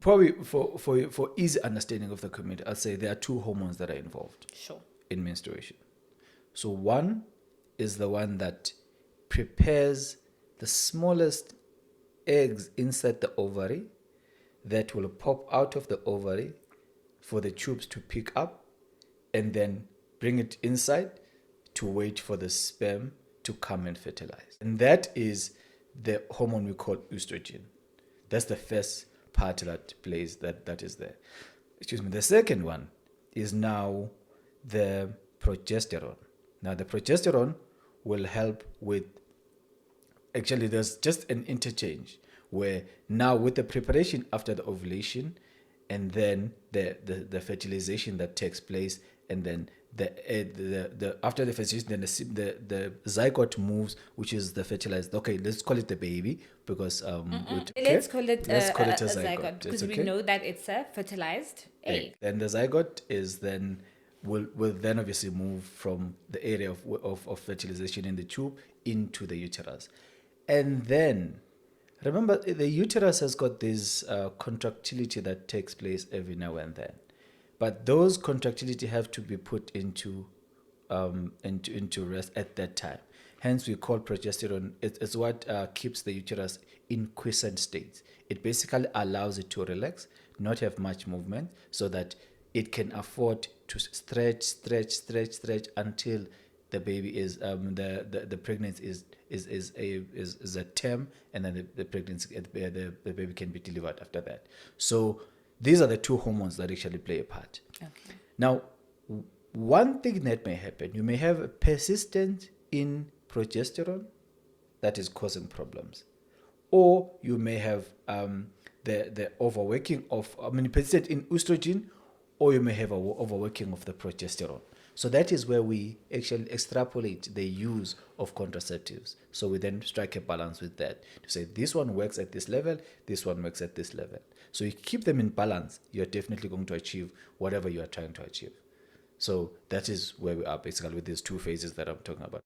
Probably for easy understanding of the community, I'll say there are two hormones that are involved Sure. in menstruation. So one is the one that prepares the smallest eggs inside the ovary that will pop out of the ovary for the tubes to pick up and then bring it inside to wait for the sperm to come and fertilize. And that is the hormone we call estrogen. That's the first part that plays, that is there. Excuse me. The second one is now the progesterone. Now the progesterone will help with, actually there's just an interchange where now with the preparation after the ovulation and then the fertilization that takes place, and then the after the fertilization, then the zygote moves, which is the fertilized. Okay, let's call it the baby because Let's call it let's call it a zygote zygote because It's we know that it's a fertilized egg. Then the zygote is then will then obviously move from the area of fertilization in the tube into the uterus, and then remember the uterus has got this contractility that takes place every now and then, but those contractility have to be put into rest at that time. Hence, we call progesterone. It's what keeps the uterus in quiescent state. It basically allows it to relax, not have much movement, so that it can afford to stretch until the baby is the pregnancy is a term, and then the pregnancy the baby can be delivered after that. So these are the two hormones that actually play a part. Okay. Now, one thing that may happen, you may have a persistent in progesterone that is causing problems, or you may have the overworking of persistent in estrogen, or you may have an overworking of the progesterone. So that is where we actually extrapolate the use of contraceptives. So we then strike a balance with that to say this one works at this level, this one works at this level. So you keep them in balance, you're definitely going to achieve whatever you are trying to achieve. So that is where we are basically with these two phases that I'm talking about.